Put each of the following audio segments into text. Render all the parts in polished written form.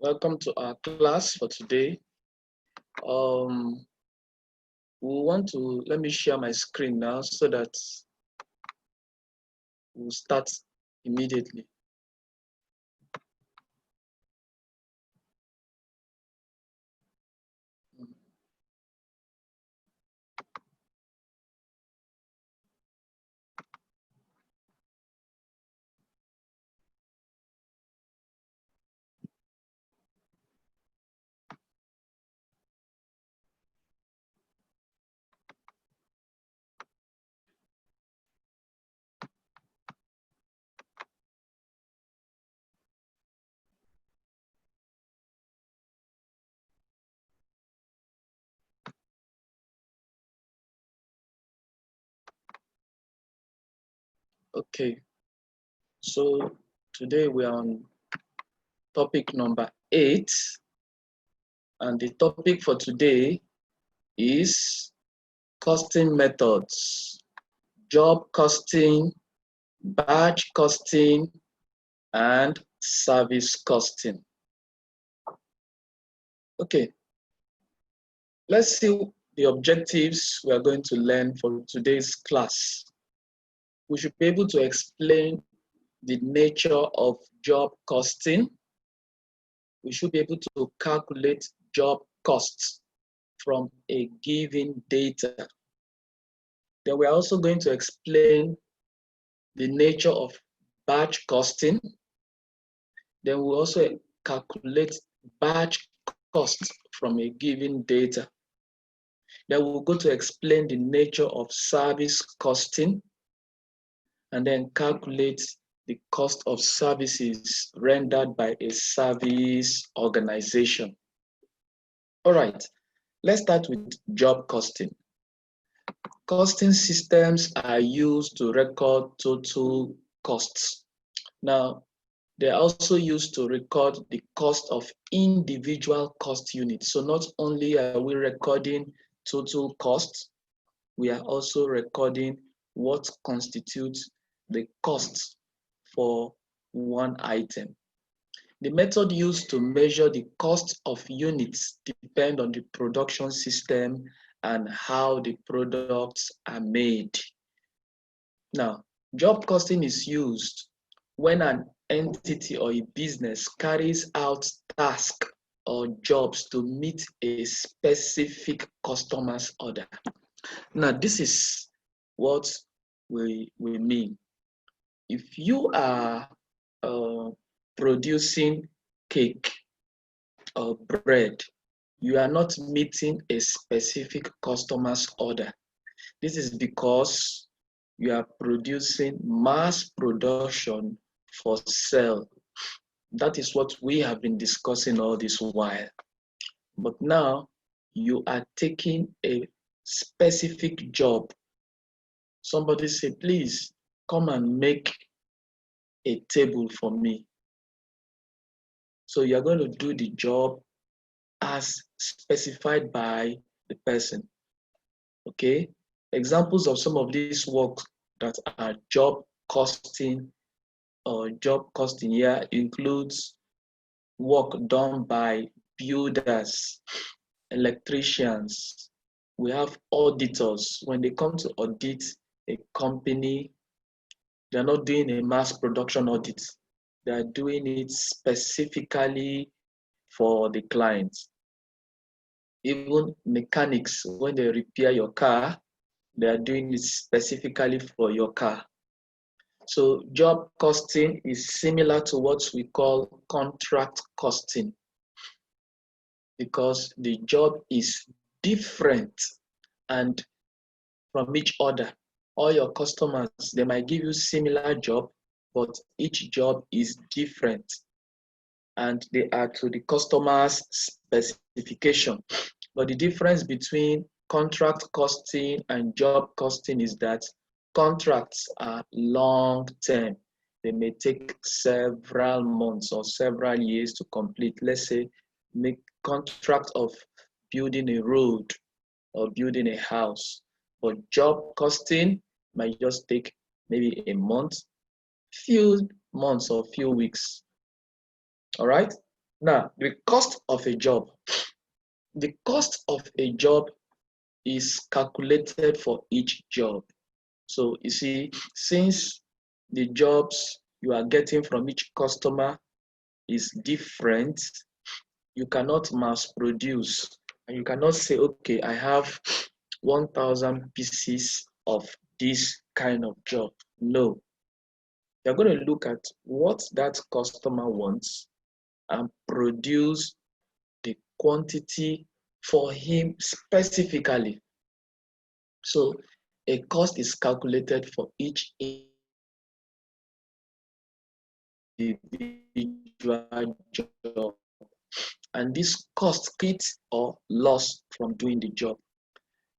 Welcome to our class for today. Let me share my screen now so that we'll start immediately. Okay, so today we are on topic number 8, and the topic for today is costing methods, job costing, badge costing, and service costing. Okay, let's see the objectives we are going to learn for today's class. We should be able to explain the nature of job costing. We should be able to calculate job costs from a given data. Then we're also going to explain the nature of batch costing. Then we'll also calculate batch costs from a given data. Then we'll go to explain the nature of service costing, and then calculate the cost of services rendered by a service organization. All right, let's start with job costing. Costing systems are used to record total costs. Now, they're also used to record the cost of individual cost units. So not only are we recording total costs, we are also recording what constitutes the cost for one item. The method used to measure the cost of units depend on the production system and how the products are made. Now, job costing is used when an entity or a business carries out tasks or jobs to meet a specific customer's order. Now, this is what we mean. If you are producing cake or bread, you are not meeting a specific customer's order. This is because you are producing mass production for sale. That is what we have been discussing all this while. But now you are taking a specific job. Somebody say, please come and make a table for me. So you're going to do the job as specified by the person. Okay? Examples of some of these works that are job costing or job costing here includes work done by builders, electricians. We have auditors. When they come to audit a company, they're not doing a mass production audit. They're doing it specifically for the client. Even mechanics, when they repair your car, they are doing it specifically for your car. So job costing is similar to what we call contract costing, because the job is different and from each other. All your customers, they might give you similar job, but each job is different and they are to the customer's specification. But the difference between contract costing and job costing is that contracts are long-term. They may take several months or several years to complete. Let's say, make contract of building a road or building a house. But job costing might just take maybe a month, few months or few weeks. All right? Now, the cost of a job. The cost of a job is calculated for each job. So you see, since the jobs you are getting from each customer is different, you cannot mass produce and you cannot say, okay, I have 1,000 pieces of this kind of job. No, you're going to look at what that customer wants and produce the quantity for him specifically. So a cost is calculated for each individual job, and this cost hits or loss from doing the job.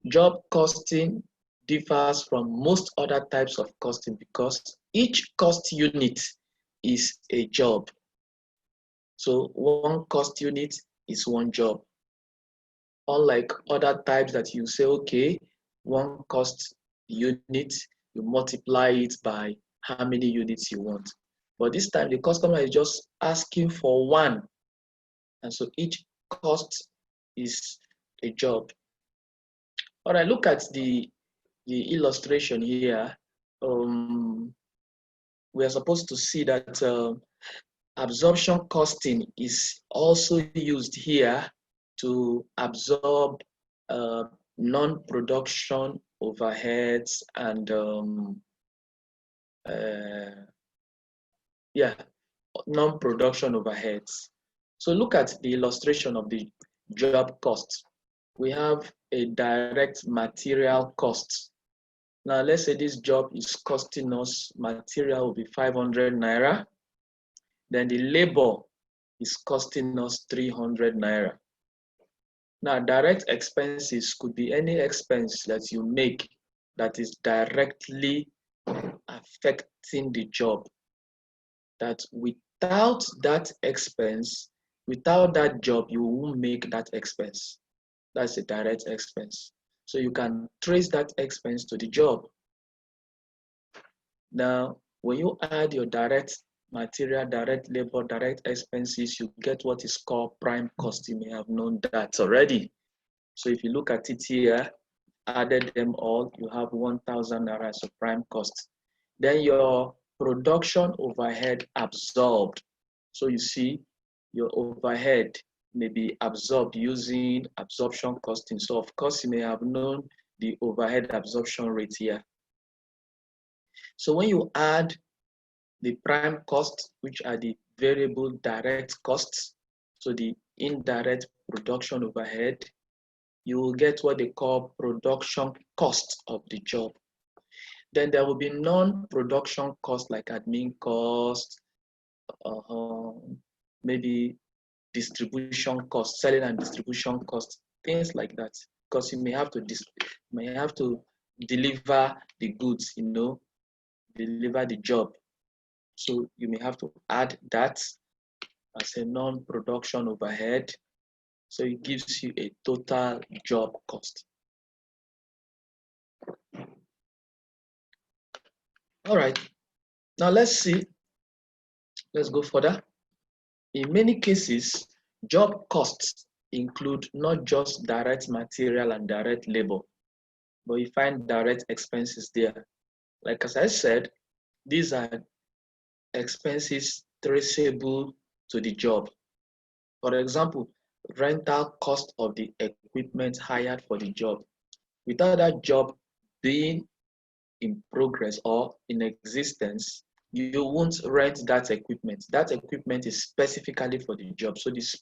Job costing differs from most other types of costing because each cost unit is a job. So one cost unit is one job. Unlike other types that you say, okay, one cost unit, you multiply it by how many units you want. But this time the customer is just asking for one. And so each cost is a job. All right, look at the illustration here. We are supposed to see that absorption costing is also used here to absorb non-production overheads and non-production overheads. So look at the illustration of the job cost. We have a direct material cost. Now let's say this job is costing us, material will be 500 naira. Then the labor is costing us 300 naira. Now, direct expenses could be any expense that you make that is directly affecting the job. That without that expense, without that job, you won't make that expense. That's a direct expense. So you can trace that expense to the job. Now, when you add your direct material, direct labor, direct expenses, you get what is called prime cost. You may have known that already. So if you look at it here, added them all, you have 1,000 naira as a prime cost. Then your production overhead absorbed. So you see, your overhead may be absorbed using absorption costing. So of course, you may have known the overhead absorption rate here. So when you add the prime costs, which are the variable direct costs, so the indirect production overhead, you will get what they call production cost of the job. Then there will be non-production costs like admin costs, maybe distribution costs, selling and distribution costs, things like that. Because you may have to deliver the goods, deliver the job. So you may have to add that as a non-production overhead. So it gives you a total job cost. All right, now let's go further. In many cases, job costs include not just direct material and direct labor, but you find direct expenses there. Like as I said, these are expenses traceable to the job. For example, rental cost of the equipment hired for the job. Without that job being in progress or in existence, you won't rent that equipment. That equipment is specifically for the job. So this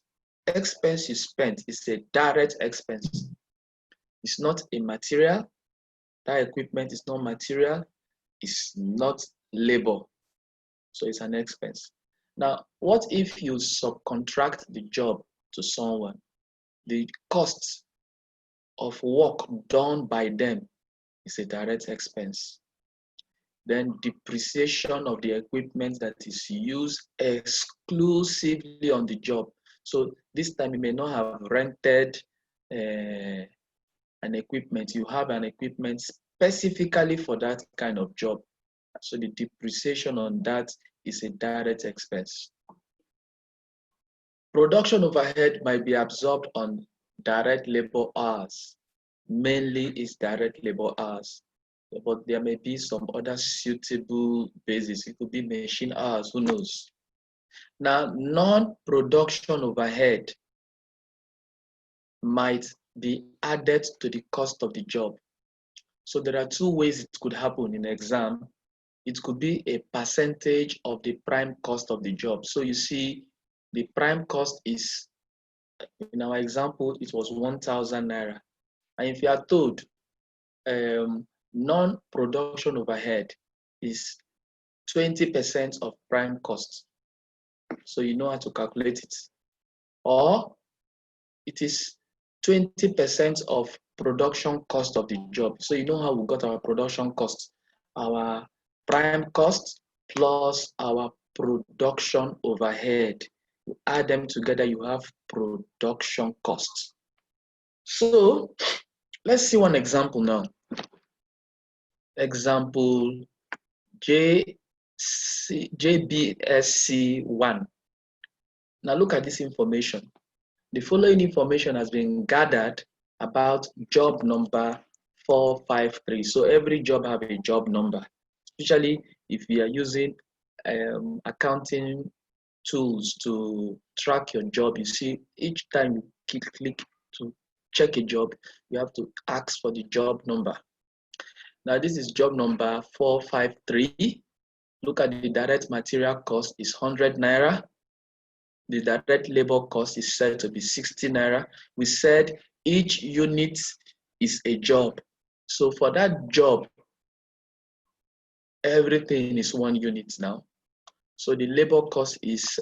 expense you spent is a direct expense. It's not a material. That equipment is not material. It's not labor. So it's an expense. Now, what if you subcontract the job to someone? The cost of work done by them is a direct expense. Then depreciation of the equipment that is used exclusively on the job. So this time you may not have rented an equipment. You have an equipment specifically for that kind of job. So the depreciation on that is a direct expense. Production overhead might be absorbed on direct labor hours. Mainly is direct labor hours, but there may be some other suitable basis. It could be machine hours, who knows? Now, non-production overhead might be added to the cost of the job. So there are two ways it could happen in exam. It could be a percentage of the prime cost of the job. So you see, the prime cost is, in our example, it was 1,000 naira. And if you are told non-production overhead is 20% of prime cost, so you know how to calculate it. Or it is 20% of production cost of the job. So you know how we got our production cost. Our prime cost plus our production overhead. You add them together, you have production cost. So let's see one example now. Example JBSC1. Now look at this information. The following information has been gathered about job number 453. So every job have a job number, especially if you are using accounting tools to track your job. You see, each time you click to check a job, you have to ask for the job number. Now this is job number 453. Look at the direct material cost is 100 naira. The direct labor cost is said to be 60 naira. We said each unit is a job. So for that job, everything is 1 unit now. So the labor cost is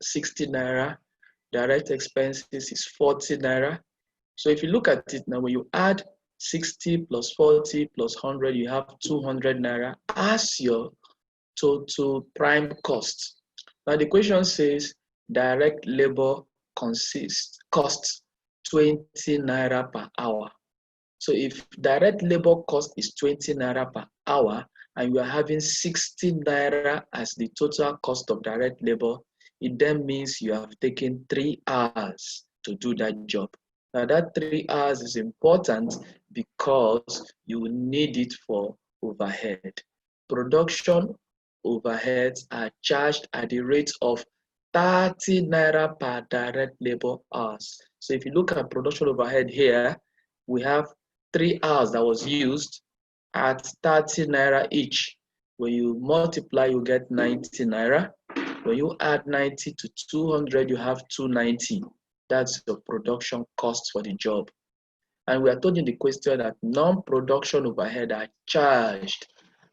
60 naira. Direct expenses is 40 naira. So if you look at it now, when you add 60 plus 40 plus 100, you have 200 naira as your total prime cost. Now the question says direct labor costs 20 naira per hour. So if direct labor cost is 20 naira per hour and you are having 60 naira as the total cost of direct labor, it then means you have taken 3 hours to do that job. Now that 3 hours is important because you will need it for overhead. Production overheads are charged at the rate of 30 naira per direct labor hours. So if you look at production overhead here, we have 3 hours that was used at 30 naira each. When you multiply, you get 90 naira. When you add 90 to 200, you have 290. That's the production cost for the job. And we are told in the question that non-production overhead are charged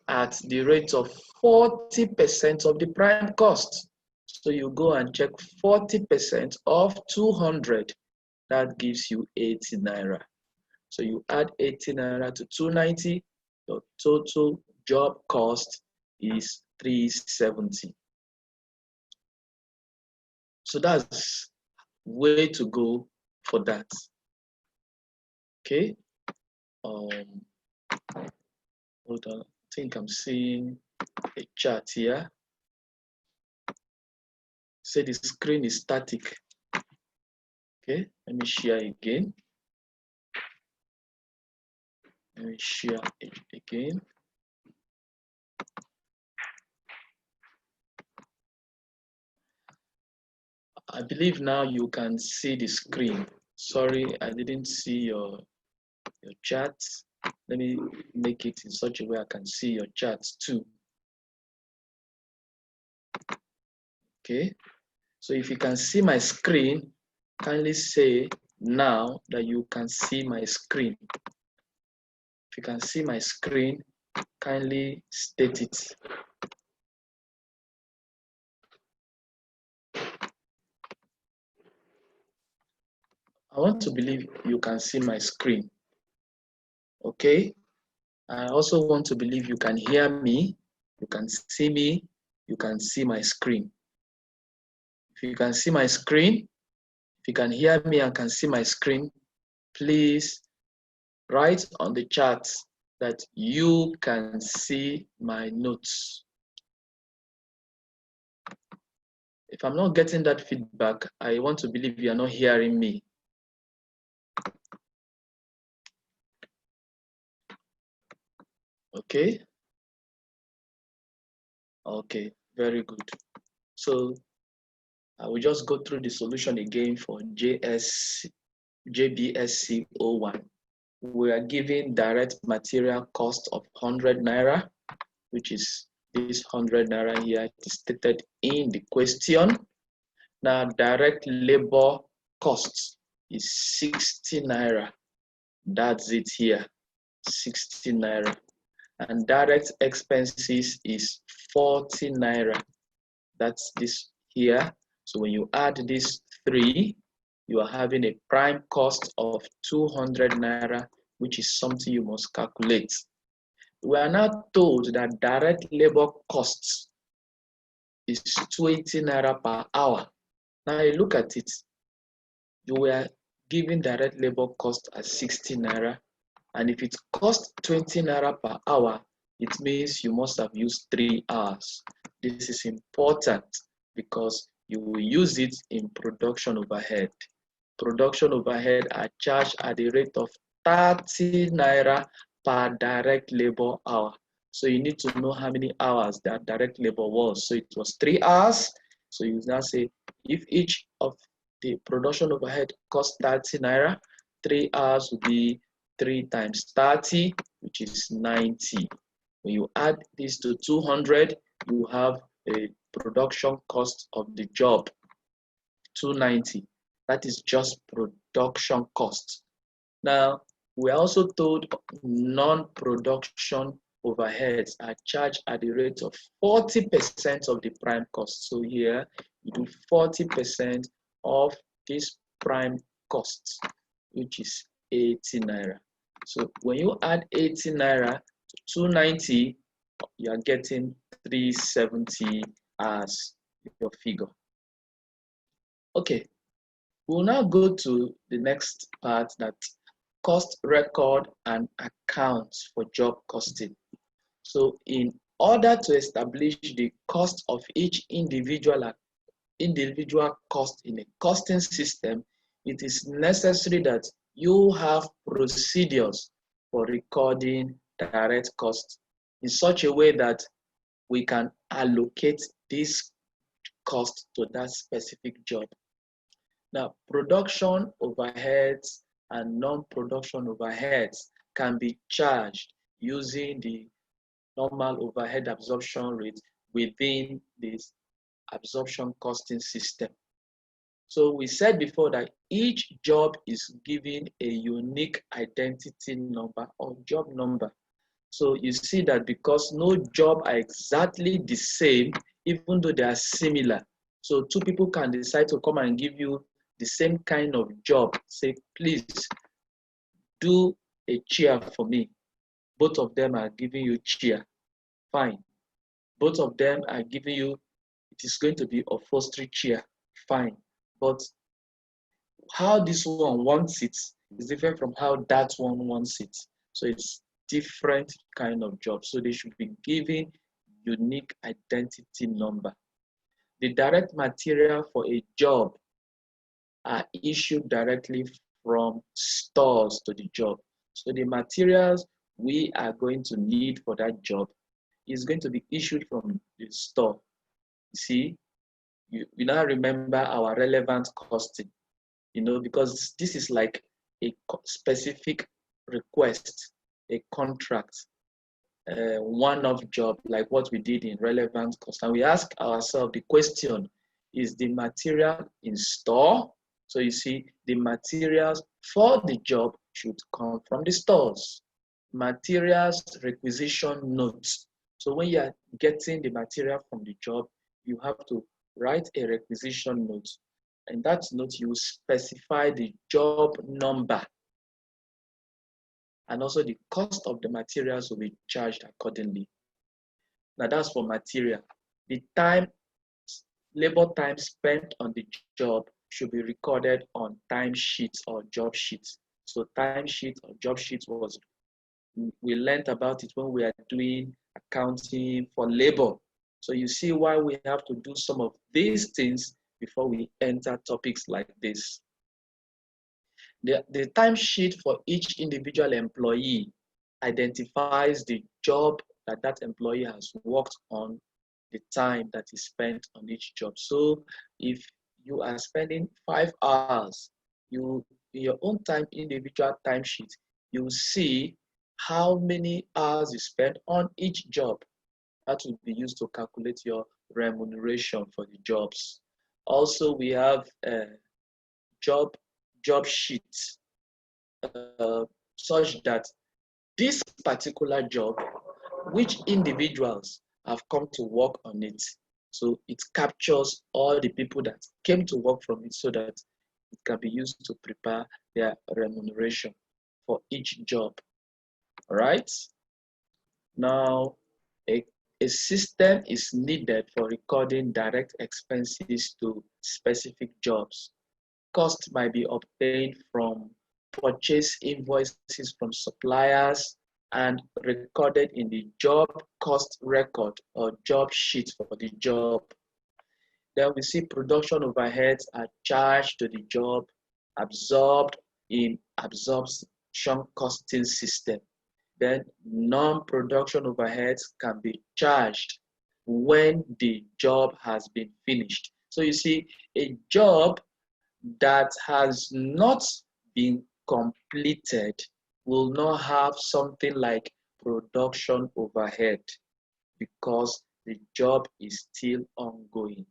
at the rate of 40% of the prime cost. So you go and check 40% of 200. That gives you 80 naira. So you add 80 naira to 290, your total job cost is 370. So that's way to go for that. Okay. Hold on. I think I'm seeing a chart here. Say the screen is static. Okay, let me share again. Let me share it again. I believe now you can see the screen. Sorry, I didn't see your chat. Let me make it in such a way I can see your chats too. Okay, so if you can see my screen, kindly say now that you can see my screen. If you can see my screen, kindly state it. I want to believe you can see my screen. Okay. I also want to believe you can hear me, you can see me, you can see my screen. If you can see my screen, if you can hear me and can see my screen, please write on the chat that you can see my notes. If I'm not getting that feedback, I want to believe you are not hearing me. Okay. Okay, very good. So I will just go through the solution again for JBSC 01. We are given direct material cost of 100 naira, which is this 100 naira here is stated in the question. Now, direct labor cost is 60 naira. That's it here, 60 naira. And direct expenses is 40 naira. That's this here. So when you add these three, you are having a prime cost of 200 naira, which is something you must calculate. We are now told that direct labor costs is 20 naira per hour. Now you look at it, you were given direct labor cost at 60 naira, and if it costs 20 naira per hour, it means you must have used 3 hours. This is important because you will use it in production overhead. Production overhead are charged at the rate of 30 naira per direct labor hour. So you need to know how many hours that direct labor was. So it was 3 hours. So you now say if each of the production overhead costs 30 naira, 3 hours would be 3 times 30, which is 90. When you add this to 200, you have a production cost of the job, 290. That is just production cost. Now, we're also told non-production overheads are charged at the rate of 40% of the prime cost. So here, you do 40% of this prime cost, which is 80 naira. So when you add 80 naira to 290, you are getting 370 as your figure. Okay, we'll now go to the next part, that cost record and accounts for job costing. So in order to establish the cost of each individual cost in a costing system, it is necessary that you have procedures for recording direct costs in such a way that we can allocate this cost to that specific job. Now, production overheads and non-production overheads can be charged using the normal overhead absorption rate within this absorption costing system. So we said before that each job is given a unique identity number or job number. So you see that because no job are exactly the same, even though they are similar. So two people can decide to come and give you the same kind of job. Say, please do a chair for me. Both of them are giving you chair. Fine. Both of them are giving you, it is going to be upholstery chair. Fine. But how this one wants it is different from how that one wants it. So it's different kind of job. So they should be given unique identity number. The direct material for a job are issued directly from stores to the job. So the materials we are going to need for that job is going to be issued from the store. See, we now remember our relevant costing, because this is like a specific request, a contract, one-off job, like what we did in relevant cost. And we ask ourselves the question, is the material in store? So you see, the materials for the job should come from the stores. Materials requisition notes. So when you are getting the material from the job, you have to write a requisition note. And that note, you specify the job number. And also the cost of the materials will be charged accordingly. Now that's for material. The labor time spent on the job should be recorded on timesheets or job sheets. So timesheet or job sheets we learned about it when we are doing accounting for labor. So you see why we have to do some of these things before we enter topics like this. The timesheet for each individual employee identifies the job that that employee has worked on, the time that is spent on each job. So if you are spending 5 hours, you in your own time individual timesheet, you see how many hours you spent on each job. That will be used to calculate your remuneration for the jobs. Also, we have job sheets, such that this particular job, which individuals have come to work on it. So it captures all the people that came to work from it so that it can be used to prepare their remuneration for each job. All right. Now, a system is needed for recording direct expenses to specific jobs. Cost might be obtained from purchase invoices from suppliers and recorded in the job cost record or job sheet for the job. Then we see production overheads are charged to the job, absorbed in absorption costing system. Then non-production overheads can be charged when the job has been finished. So you see, a job that has not been completed will not have something like production overhead because the job is still ongoing.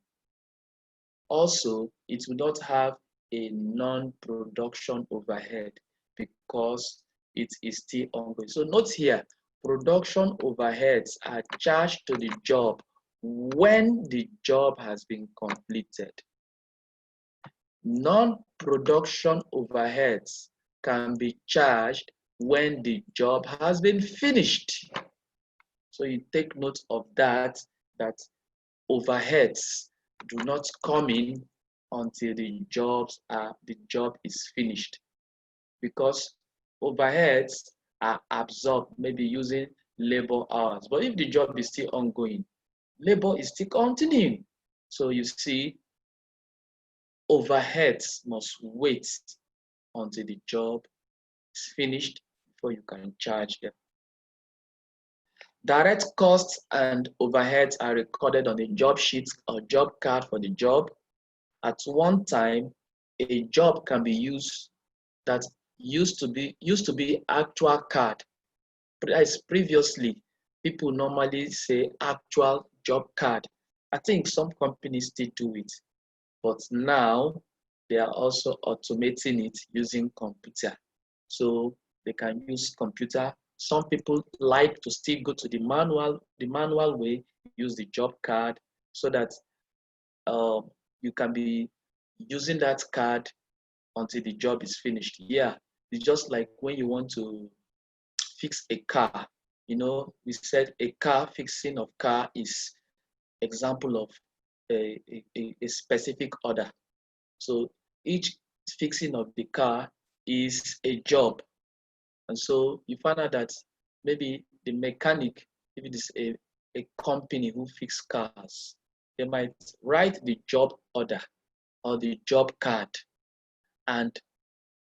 Also, it will not have a non-production overhead because it is still ongoing. So note here, production overheads are charged to the job when the job has been completed. Non-production overheads can be charged when the job has been finished. So you take note of that overheads do not come in until the job is finished, because overheads are absorbed maybe using labor hours. But if the job is still ongoing, labor is still continuing. So you see, overheads must wait until the job is finished before you can charge them. Direct costs and overheads are recorded on a job sheet or job card for the job. At one time, a job can be used that used to be actual card. As previously, people normally say actual job card. I think some companies still do it, but now they are also automating it using computer. So they can use computer. Some people like to still go to the manual way, use the job card so that you can be using that card until the job is finished. Yeah, it's just like when you want to fix a car. You know, we said a car fixing of car is example of a specific order. So each fixing of the car is a job. And so you find out that maybe the mechanic, if it is a company who fix cars, they might write the job order or the job card and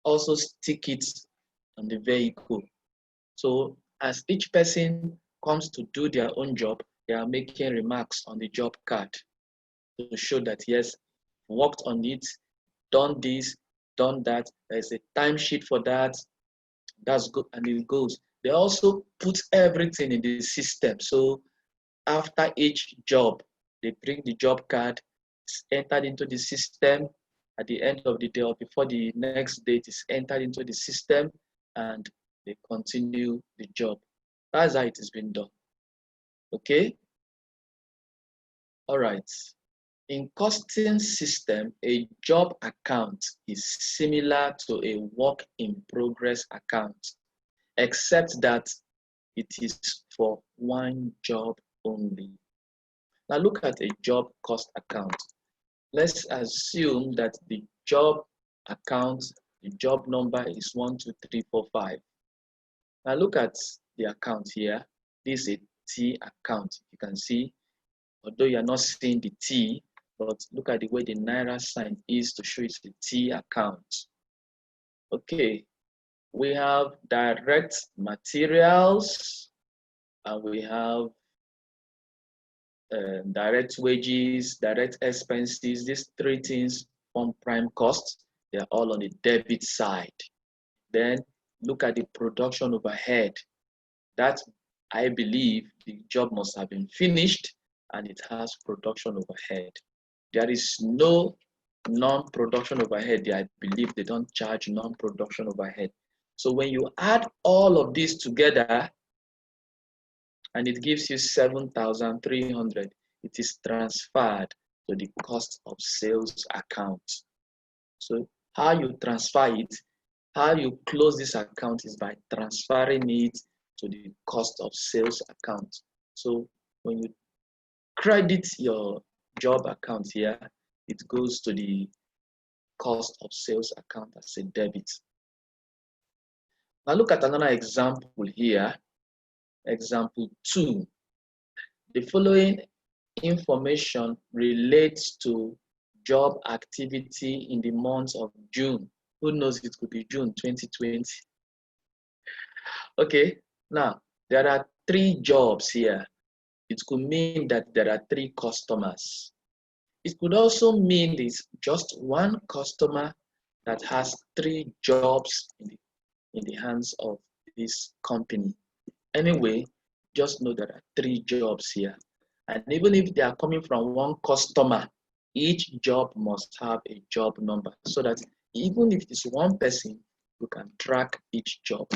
also stick it on the vehicle. So as each person comes to do their own job, they are making remarks on the job card to show that yes, worked on it, done this, done that. There's a timesheet for that. That's good, and it goes. They also put everything in the system. So after each job, they bring the job card, it's entered into the system. At the end of the day or before the next date is entered into the system, and they continue the job. That's how it has been done. Okay? All right. In costing system, a job account is similar to a work in progress account, except that it is for one job only. Now look at a job cost account. Let's assume that the job account, the job number is 12345. Now look at the account here. This is a T account. You can see although you're not seeing the T, but look at the way the Naira sign is to show it's a T account. Okay, we have direct materials, and we have direct wages, direct expenses. These three things form prime costs. They're all on the debit side. Then look at the production overhead. That, I believe, the job must have been finished and it has production overhead. There is no non-production overhead there. I believe they don't charge non-production overhead. So when you add all of these together, and it gives you 7,300, it is transferred to the cost of sales account. So how you transfer it, how you close this account is by transferring it to the cost of sales account. So when you credit your job account here, it goes to the cost of sales account as a debit. Now look at another example here. Example 2. The following information relates to job activity in the month of June. Who knows, it could be June 2020. Okay, now there are 3 jobs here. It could mean that there are 3 customers. It could also mean it's just one customer that has 3 jobs in the hands of this company. Anyway, just know there are 3 jobs here. And even if they are coming from one customer, each job must have a job number so that even if it's one person, you can track each job.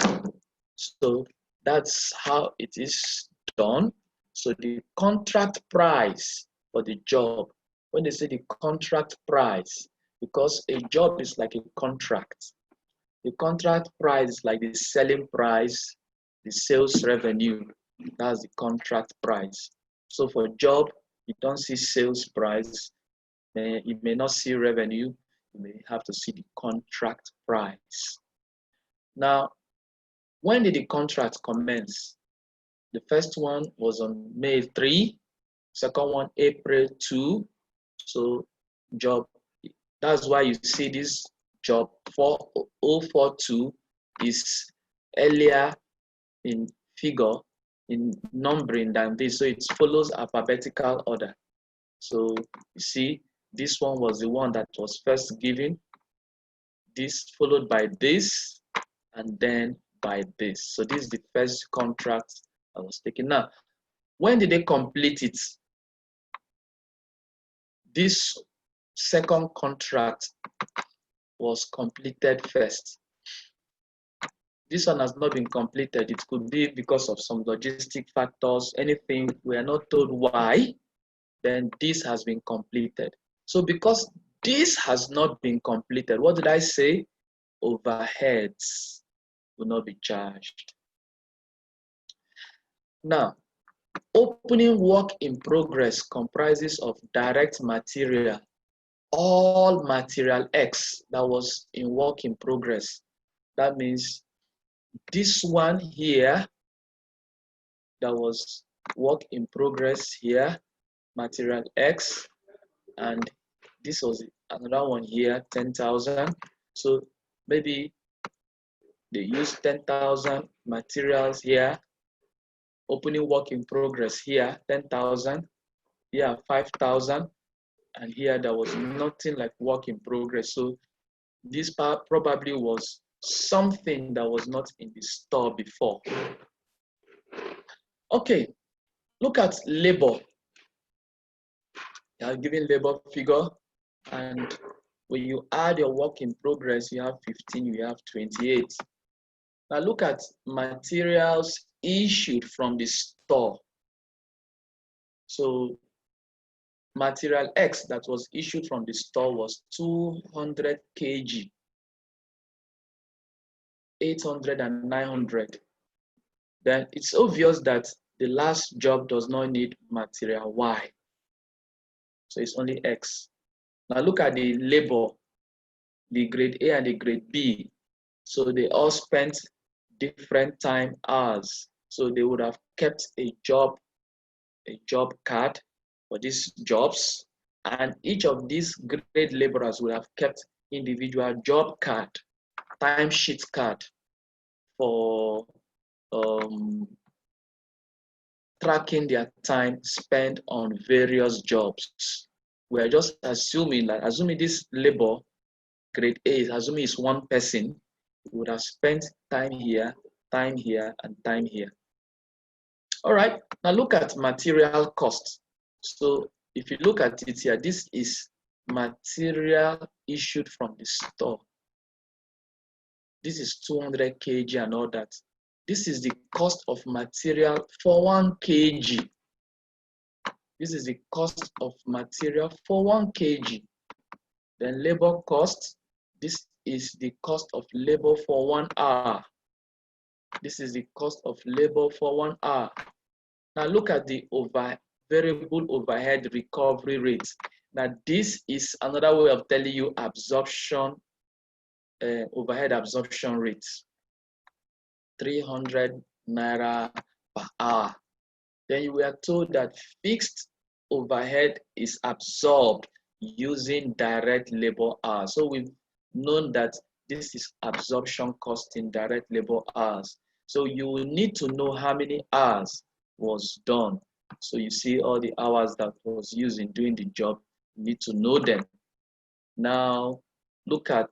So that's how it is done. So the contract price for the job, when they say the contract price, because a job is like a contract. The contract price is like the selling price, the sales revenue. That's the contract price. So for a job, you don't see sales price, you may not see revenue, you may have to see the contract price. Now, when did the contract commence? The first one was on May 3, second one April 2. So job, that's why you see this job 4042 is earlier in figure, in numbering than this, so it follows alphabetical order. So you see, this one was the one that was first given, this followed by this, and then by this. So this is the first contract I was taking. Now, when did they complete it? This second contract was completed first. This one has not been completed. It could be because of some logistic factors, anything, we are not told why, then this has been completed. So because this has not been completed, what did I say? Overheads will not be charged. Now, opening work in progress comprises of direct material, all material X that was in work in progress. That means this one here that was work in progress here, material X, and this was another one here, 10,000. So maybe they use 10,000 materials here, opening work in progress here, 10,000, here 5,000, and here there was nothing like work in progress. So this part probably was something that was not in the store before. Okay, look at labor. You are given labor figure, and when you add your work in progress, you have 15, you have 28. Now look at materials issued from the store. So material X that was issued from the store was 200 kg, 800 and 900. Then it's obvious that the last job does not need material Y. So it's only X. Now look at the labor, the grade A and the grade B. So they all spent different time hours. So they would have kept a job card, for these jobs. And each of these grade laborers will have kept individual job card, timesheet card for tracking their time spent on various jobs. We are just assuming that, assuming this labor, grade A, assuming it's one person, would have spent time here, and time here. All right, now look at material cost. So if you look at it here, this is material issued from the store. This is 200 kg and all that. This is the cost of material for 1 kg. This is the cost of material for 1 kg. Then labor cost, this is the cost of labor for 1 hour. This is the cost of labor for 1 hour. Now look at the variable overhead recovery rate. Now this is another way of telling you absorption, overhead absorption rates. 300 naira per hour. Then you were told that fixed overhead is absorbed using direct labor hours. So we've known that this is absorption cost in direct labor hours. So you will need to know how many hours was done. So you see all the hours that was used in doing the job, you need to know them. Now look at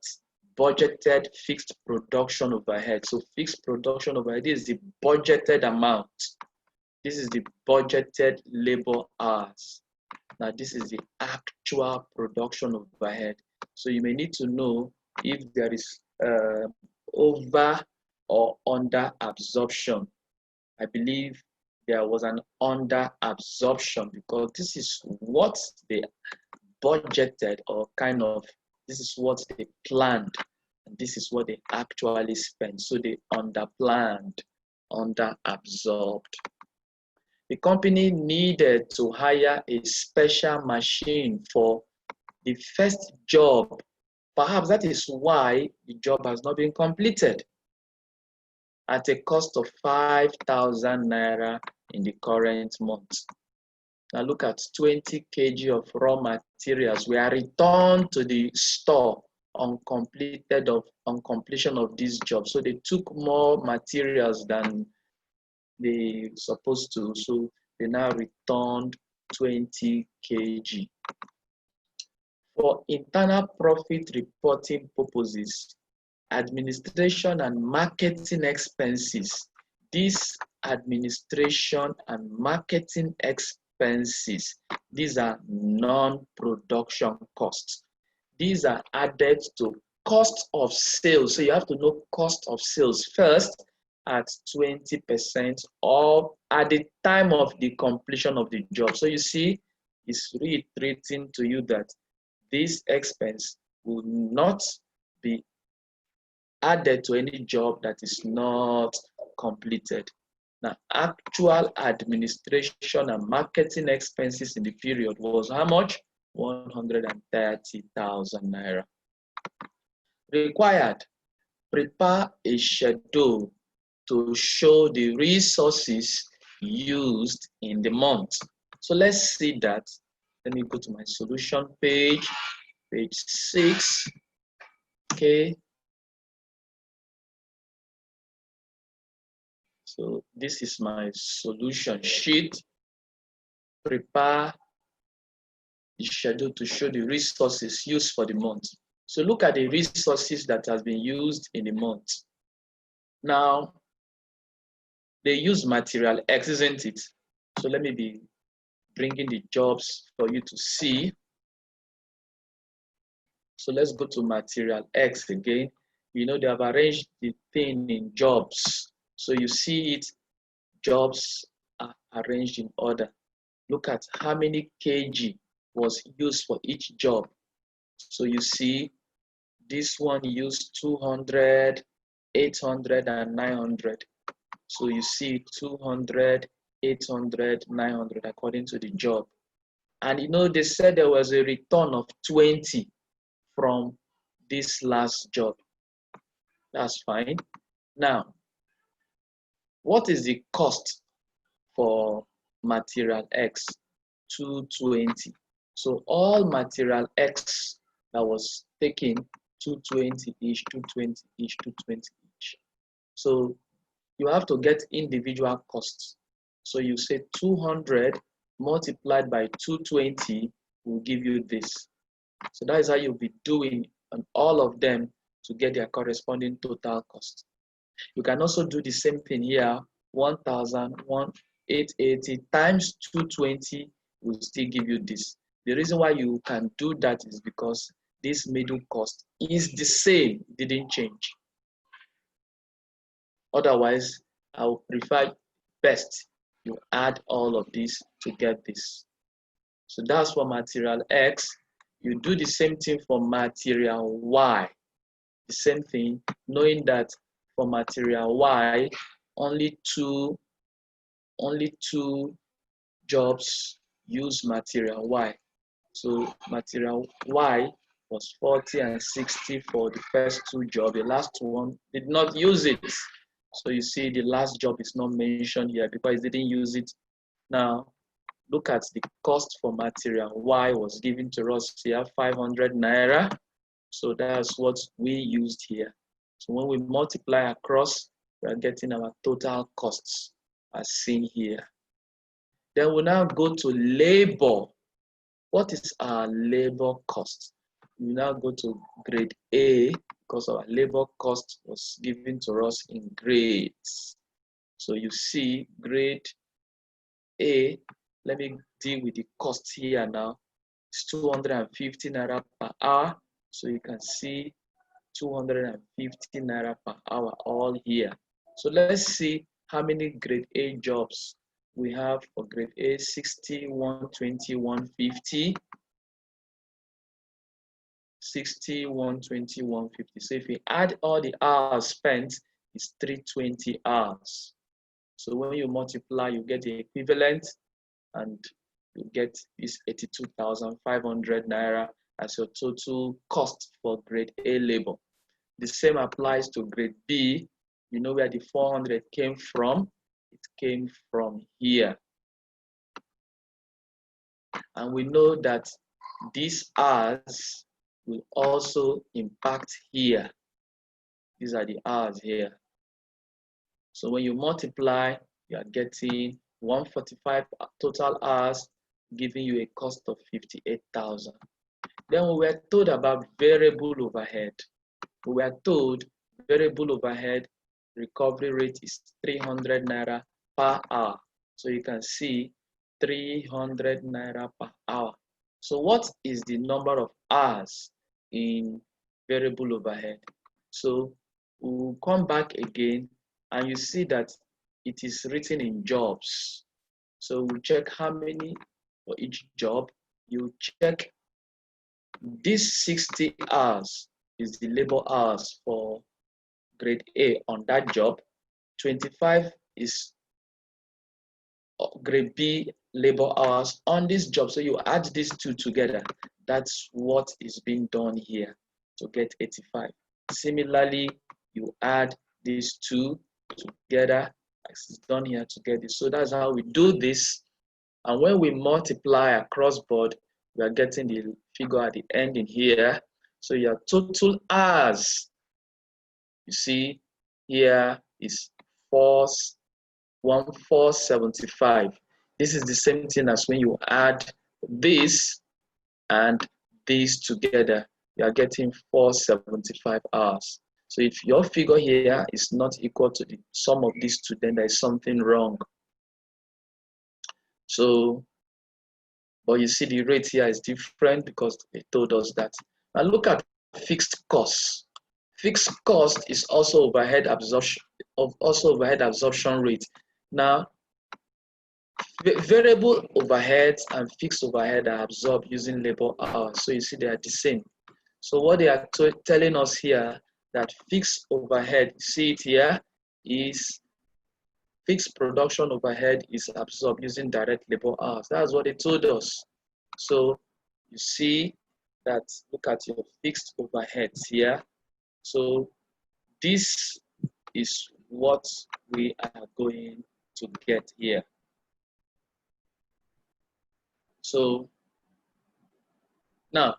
budgeted fixed production overhead. So fixed production overhead is the budgeted amount. This is the budgeted labor hours. Now this is the actual production overhead. So you may need to know if there is over or under absorption. I believe there was an under absorption because this is what they budgeted, or kind of this is what they planned, and this is what they actually spent. So they underplanned, under absorbed. The company needed to hire a special machine for the first job. Perhaps that is why the job has not been completed, at a cost of 5,000 naira in the current month. Now look at 20 kg of raw materials were returned to the store on completion of this job. So they took more materials than they supposed to, so they now returned 20 kg. For internal profit reporting purposes, administration and marketing expenses, these administration and marketing expenses, these are non-production costs. These are added to cost of sales. So you have to know cost of sales first at 20% or at the time of the completion of the job. So you see, it's reiterating to you that this expense will not be added to any job that is not completed. Now, actual administration and marketing expenses in the period was how much? 130,000 naira. Required, prepare a schedule to show the resources used in the month. So let's see that. Let me go to my solution page, page 6. Okay. So this is my solution sheet. Prepare the schedule to show the resources used for the month. So look at the resources that has been used in the month. Now, they use material X, isn't it? So let me be bringing the jobs for you to see. So let's go to material X again. You know, they have arranged the thing in jobs. So you see it, jobs are arranged in order. Look at how many kg was used for each job. So you see this one used 200, 800, and 900. So you see 200, 800, 900 according to the job. And you know, they said there was a return of 20 from this last job. That's fine. Now, what is the cost for material X? 220. So all material X that was taken, 220 each, 220 each, 220 each. So you have to get individual costs. So you say 200 multiplied by 220 will give you this. So that is how you'll be doing on all of them to get their corresponding total cost. You can also do the same thing here. 1,880 times 220 will still give you this. The reason why you can do that is because this middle cost is the same, didn't change. Otherwise, I would prefer best you add all of these to get this. So that's for material X. You do the same thing for material Y. The same thing, knowing that for material Y, only two jobs use material Y. So material Y was 40 and 60 for the first two jobs. The last one did not use it. So you see the last job is not mentioned here because it didn't use it. Now, look at the cost for material Y was given to us here, 500 Naira. So that's what we used here. So when we multiply across, we are getting our total costs as seen here. Then we now go to labor. What is our labor cost? We now go to grade A because our labor cost was given to us in grades. So you see grade A, let me deal with the cost here now. It's 250 Naira per hour. So you can see 250 Naira per hour all here. So let's see how many grade A jobs we have for grade A. 60, 120, 150. 60, 120, 150. So if we add all the hours spent, it's 320 hours. So when you multiply, you get the equivalent and you get this 82,500 Naira as your total cost for grade A labor. The same applies to grade B. You know where the 400 came from? It came from here. And we know that these hours will also impact here. These are the hours here. So when you multiply, you are getting 145 total hours, giving you a cost of 58,000. Then we were told about variable overhead. We were told variable overhead recovery rate is 300 Naira per hour. So you can see 300 Naira per hour. So what is the number of hours in variable overhead? So we'll come back again and you see that it is written in jobs. So we'll check how many for each job. You check this 60 hours is the labor hours for grade A on that job. 25 is grade B labor hours on this job. So you add these two together. That's what is being done here to get 85. Similarly, you add these two together as it's done here to get this. So that's how we do this. And when we multiply across board, we are getting the figure at the end in here. So your total hours, you see here is 1475. This is the same thing as when you add this and these together, you are getting 475 hours. So if your figure here is not equal to the sum of these two, then there is something wrong. So, but you see the rate here is different because they told us that. Now look at fixed costs. Fixed cost is also overhead absorption rate. Now, variable overheads and fixed overhead are absorbed using labor hours. So you see they are the same. So what they are telling us here that fixed overhead, see it here, is fixed production overhead is absorbed using direct labor hours. That's what they told us. So you see that, look at your fixed overheads here. So this is what we are going to get here. So now,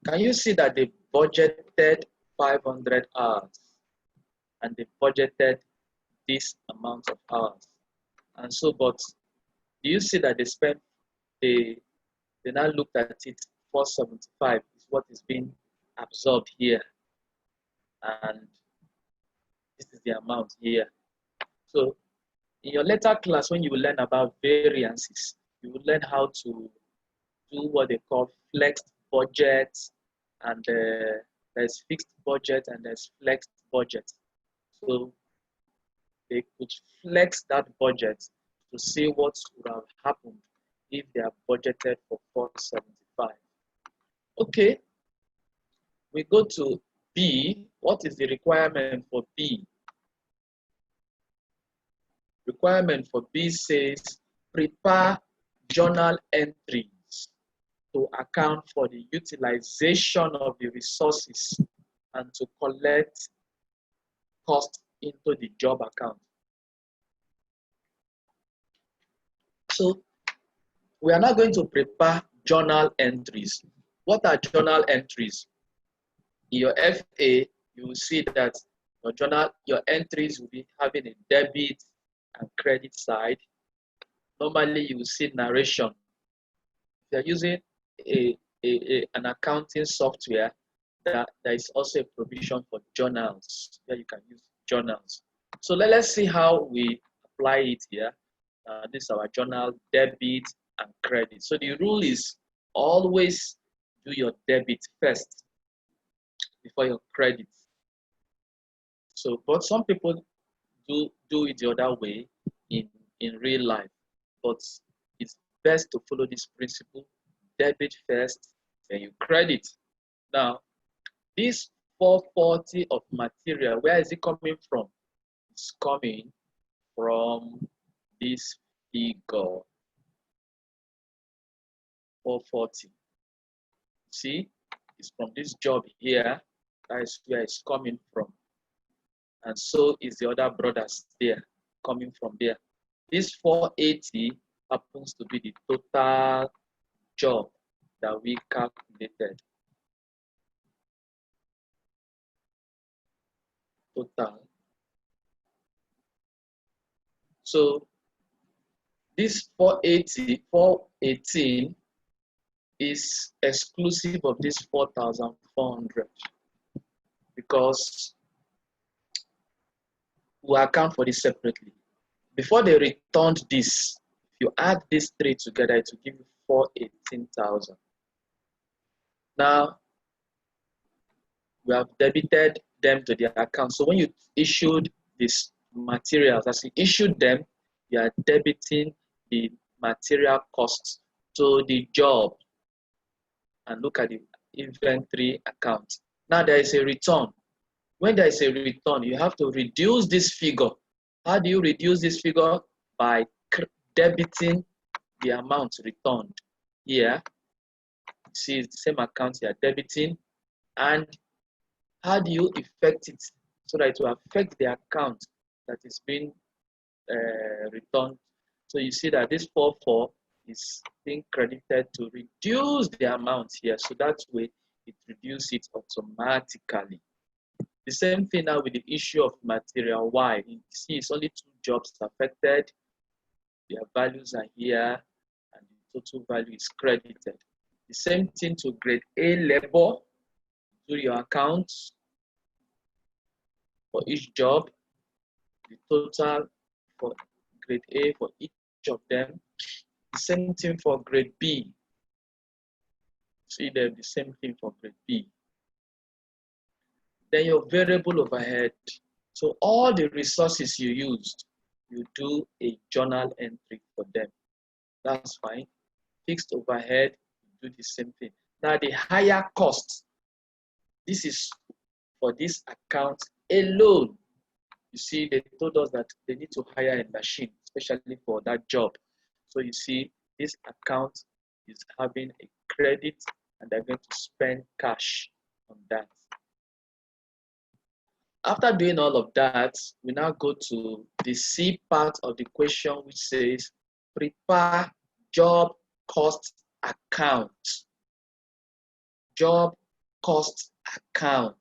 can you see that they budgeted 500 hours and they budgeted this amount of hours? And so, but do you see that they now looked at it, 475 is what is being absorbed here, and this is the amount here. So in your later class, when you will learn about variances, you will learn how to do what they call flexed budgets, and there's fixed budget and there's flexed budget. So they could flex that budget to see what would have happened if they have budgeted for 475. Okay, we go to B. What is the requirement for B? Requirement for B says prepare journal entries to account for the utilization of the resources and to collect cost into the job account. So we are now going to prepare journal entries. What are journal entries? In your FA, you will see that your entries will be having a debit and credit side. Normally, you will see narration. If you're using an accounting software, there is also a provision for journals, where you can use journals. So let's see how we apply it here. This is our journal, debit and credit. So the rule is always do your debit first before your credit. So, but some people do it the other way in real life. But it's best to follow this principle: debit first, then you credit. Now, this 440 of material, where is it coming from? It's coming from this figure 440. See, it's from this job here. That is where it's coming from. And so is the other brothers there, coming from there. This 480 happens to be the total job that we calculated. Total. So this 418 is exclusive of this 4,400 because we account for this separately. Before they returned this, if you add these three together, it will give you 418,000. Now, we have debited them to their account. So when you issued these materials, as you issued them, you are debiting the material costs to the job. And look at the inventory account. Now there is a return. When there is a return, you have to reduce this figure. How do you reduce this figure? By debiting the amount returned. Here, see the same account you are debiting. And how do you effect it so that it will affect the account that is being returned? So you see that this 44 is being credited to reduce the amount here. So that way it reduces it automatically. The same thing now with the issue of material Y. You see it's only 2 jobs affected. Their values are here and the total value is credited. The same thing to grade A labor. Do your accounts for each job. The total for grade A for each of them. The same thing for grade B. See them, the same thing for grade B. Then your variable overhead. So all the resources you used, you do a journal entry for them. That's fine. Fixed overhead, you do the same thing. Now the higher cost, this is for this account alone. You see, they told us that they need to hire a machine, especially for that job. So you see, this account is having a credit and they're going to spend cash on that. After doing all of that, we now go to the C part of the question, which says prepare job cost account. Job cost account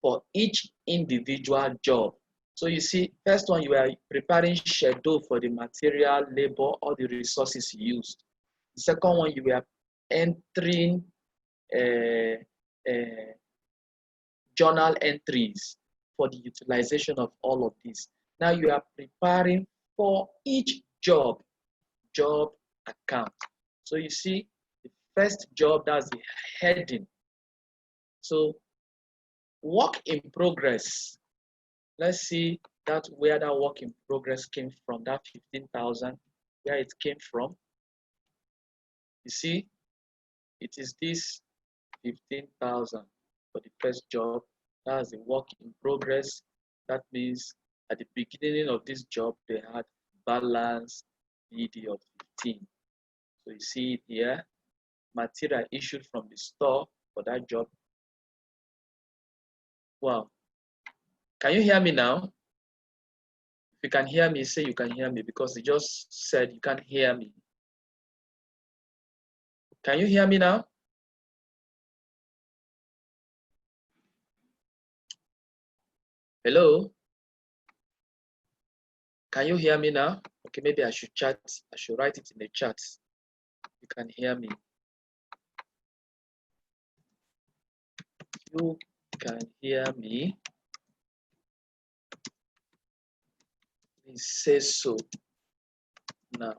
for each individual job. So you see, first one, you are preparing schedule for the material, labor, or the resources used. The second one, you are entering journal entries for the utilization of all of this. Now you are preparing for each job account. So you see, the first job, that's the heading. So work in progress. Let's see that where that work in progress came from, that 15,000, where it came from. You see, it is this 15,000 for the first job. That's the work in progress. That means at the beginning of this job, they had balance BD of 15. So you see it here, material issued from the store for that job. Wow. Can you hear me now? If you can hear me, say you can hear me, because you just said you can't hear me. Can you hear me now? Hello? Can you hear me now? Okay, maybe I should chat. I should write it in the chat. You can hear me. You can hear me. Please say so now.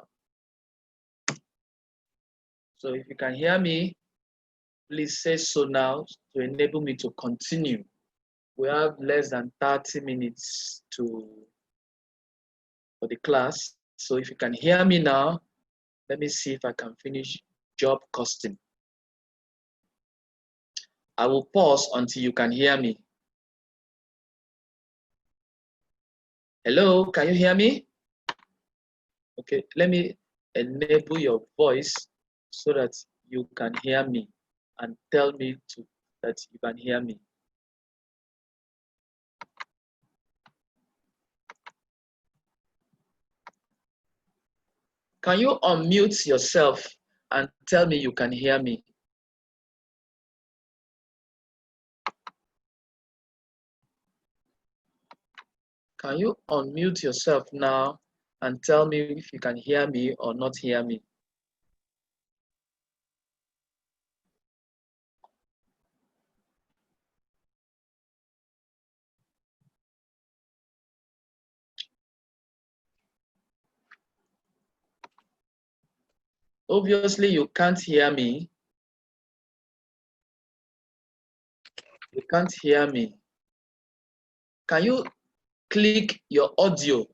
So if you can hear me, please say so now to enable me to continue. We have less than 30 minutes for the class. So if you can hear me now, let me see if I can finish job costing. I will pause until you can hear me. Hello, can you hear me? Okay, let me enable your voice so that you can hear me and tell me that you can hear me. Can you unmute yourself and tell me you can hear me? Can you unmute yourself now and tell me if you can hear me or not hear me? Obviously, you can't hear me. You can't hear me. Can you click your audio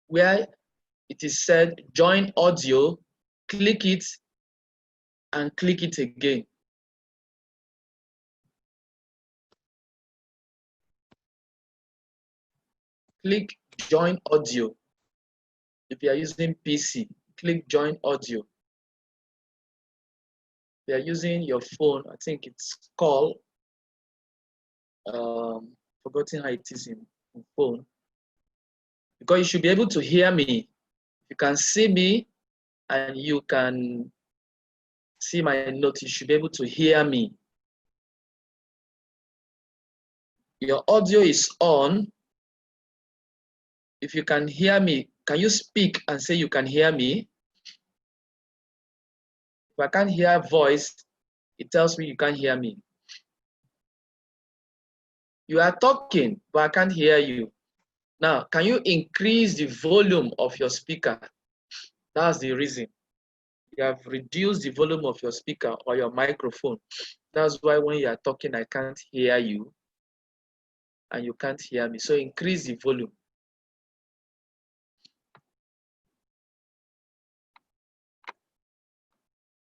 where it is said join audio, click it and click it again. Click join audio. If you are using PC, click join audio. If you are using your phone, I think it's called, forgotten how it is in phone. Because you should be able to hear me. You can see me and you can see my note. You should be able to hear me. Your audio is on. If you can hear me, can you speak and say you can hear me? If I can't hear voice, it tells me you can't hear me. You are talking, but I can't hear you. Now, can you increase the volume of your speaker? That's the reason. You have reduced the volume of your speaker or your microphone. That's why when you are talking, I can't hear you and you can't hear me. So increase the volume.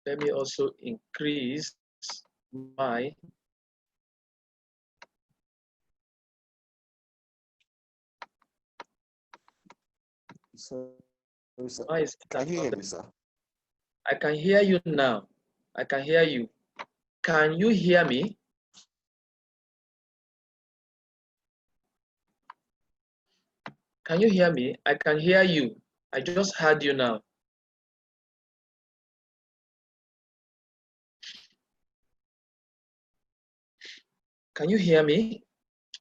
Let me also increase my Can you hear me, sir? I can hear you now. I can hear you. Can you hear me? Can you hear me? I can hear you. I just heard you now. Can you hear me?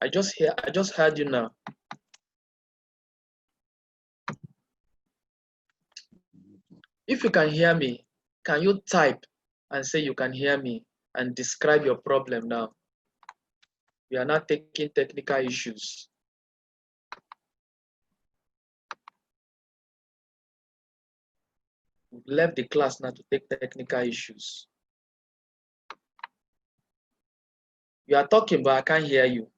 I just heard you now. If you can hear me, can you type and say you can hear me and describe your problem now? We are not taking technical issues. We've left the class now to take technical issues. You are talking, but I can't hear you.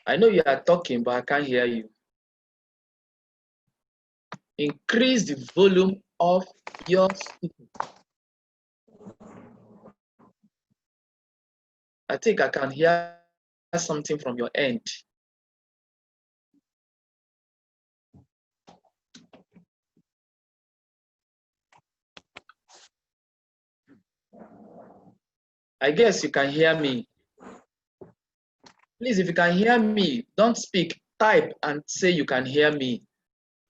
I know you are talking, but I can't hear you. Increase the volume of your speaking. I think I can hear something from your end. I guess you can hear me. Please, if you can hear me, don't speak, type and say you can hear me.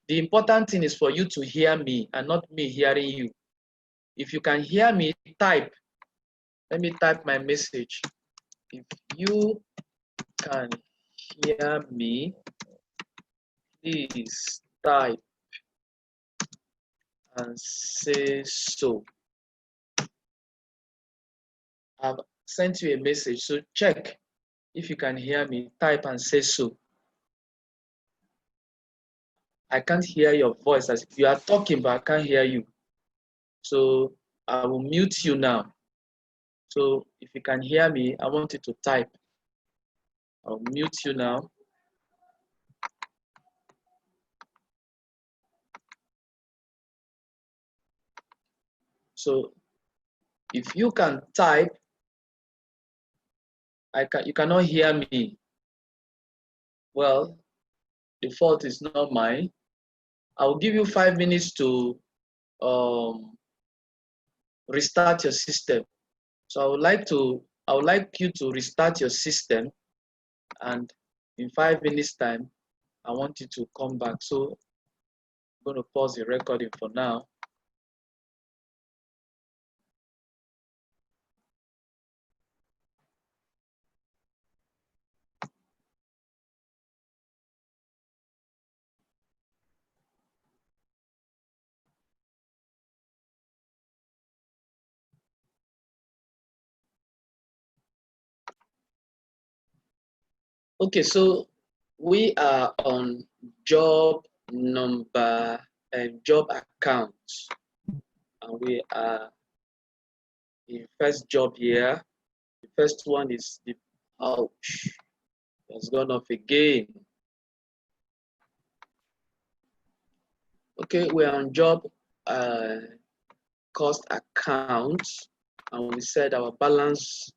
The important thing is for you to hear me and not me hearing you. If you can hear me, type. Let me type my message. If you can hear me, please type and say so. I've sent you a message, so check if you can hear me, type and say so. I can't hear your voice as you are talking, but I can't hear you. So I will mute you now. So if you can hear me, I want you to type. I'll mute you now. So if you can type, you cannot hear me. Well, the fault is not mine. I will give you 5 minutes to restart your system. So I would like you to restart your system, and in 5 minutes time, I want you to come back. So I'm going to pause the recording for now. Okay, so we are on job number and job account, and we are in first job here. The first one is the ouch. Has gone off again. Okay, we're on job cost account, and we said our balance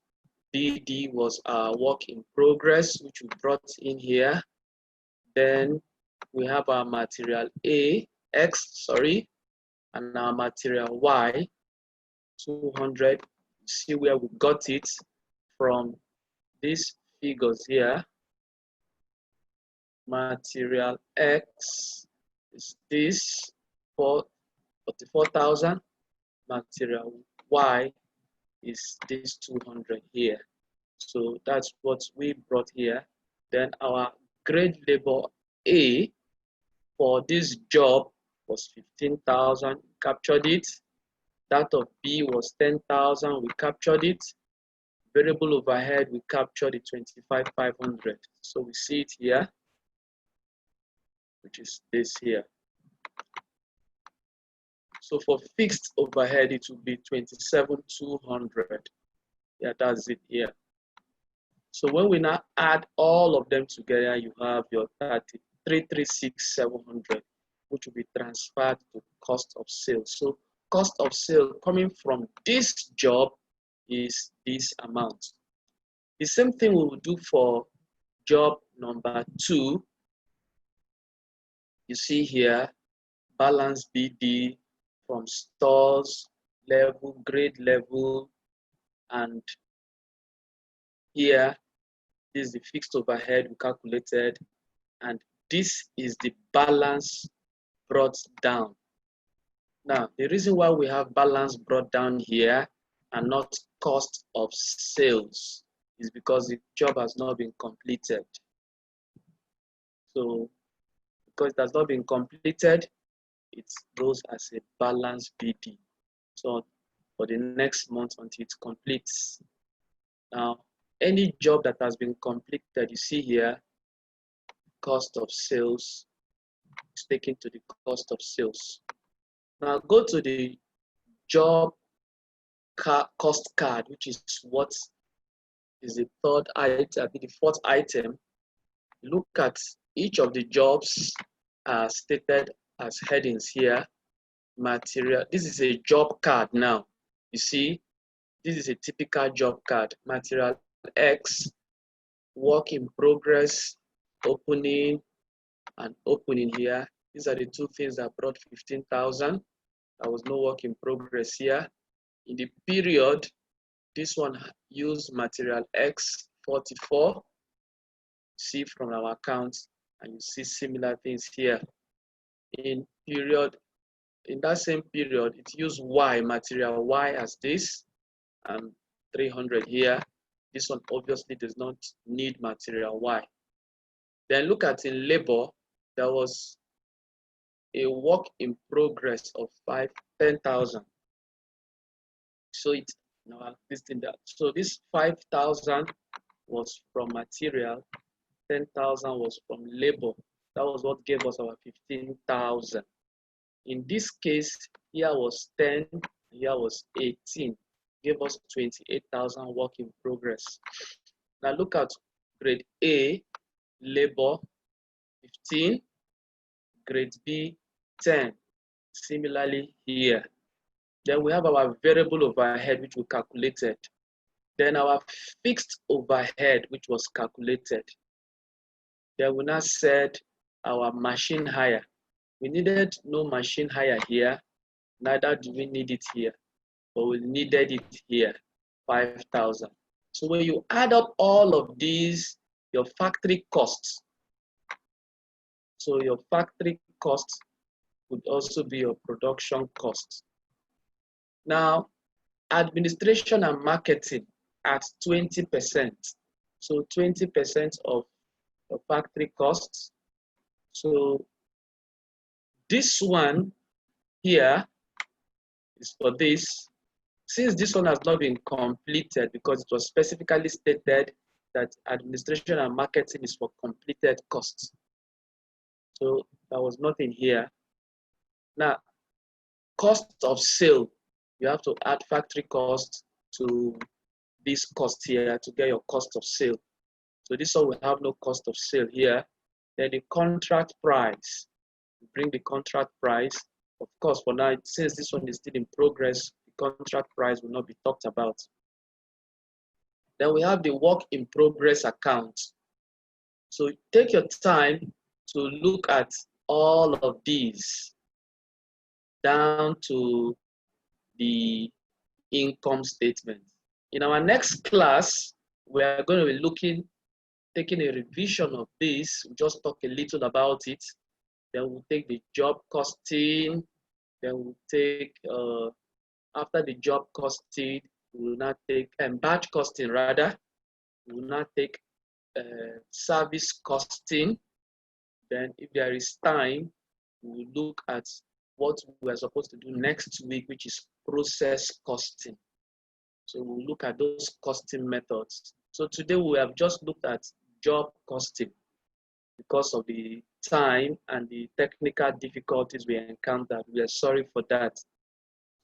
BD was our work in progress, which we brought in here. Then we have our material X, and our material Y, 200. See where we got it from these figures here. Material X is this for 44,000. Material Y is this 200 here. So that's what we brought here. Then our grade labor A for this job was 15,000, captured it. That of B was 10,000, we captured it. Variable overhead, we captured it 25,500. So we see it here, which is this here. So for fixed overhead, it will be 27,200. Yeah, that's it here. So when we now add all of them together, you have your 33,6,700, which will be transferred to cost of sales. So cost of sale coming from this job is this amount. The same thing we will do for job number 2. You see here, balance BD from stores level, grade level, and here this is the fixed overhead we calculated, and this is the balance brought down. Now, the reason why we have balance brought down here and not cost of sales is because the job has not been completed. So because it has not been completed, it goes as a balance BD. So for the next month until it completes. Now, any job that has been completed, you see here, cost of sales is taken to the cost of sales. Now go to the job cost card, which is what is the third item, the fourth item. Look at each of the jobs stated as headings here. Material, this is a job card now. You see, this is a typical job card. Material X, work in progress, opening, and opening here. These are the two things that brought 15,000. There was no work in progress here. In the period, this one used material X 44. See from our account, and you see similar things here. In that same period, it used Y, material Y as this, and 300 here. This one obviously does not need material Y. Then look at in labor, there was a work in progress of 10,000. So it's now this thing that. So this 5,000 was from material, 10,000 was from labor. That was what gave us our 15,000. In this case, here was 10, here was 18. Gave us 28,000 work in progress. Now look at grade A, labor, 15, grade B, 10. Similarly here. Then we have our variable overhead, which we calculated. Then our fixed overhead, which was calculated. Then we now said our machine hire. We needed no machine hire here, neither do we need it here, but we needed it here, 5,000. So when you add up all of these, your factory costs, so your factory costs would also be your production costs. Now, administration and marketing at 20%. So 20% of your factory costs. So this one here is for this. Since this one has not been completed because it was specifically stated that administration and marketing is for completed costs. So there was nothing here. Now, cost of sale, you have to add factory cost to this cost here to get your cost of sale. So this one will have no cost of sale here. Then the contract price, bring the contract price. Of course, for now, since this one is still in progress, the contract price will not be talked about. Then we have the work in progress account. So take your time to look at all of these down to the income statement. In our next class, we are going to be taking a revision of this. We'll just talk a little about it. Then we'll take the job costing. Then we'll take, after the job costing, we'll not take, batch costing rather. We'll not take service costing. Then if there is time, we'll look at what we're supposed to do next week, which is process costing. So we'll look at those costing methods. So today we have just looked at job costing because of the time and the technical difficulties we encountered. We are sorry for that.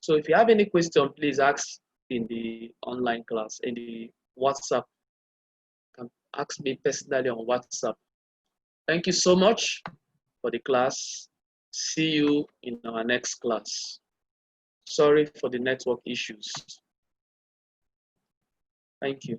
So if you have any question, please ask in the online class, in the WhatsApp. You can ask me personally on WhatsApp. Thank you so much for the class. See you in our next class. Sorry for the network issues. Thank you.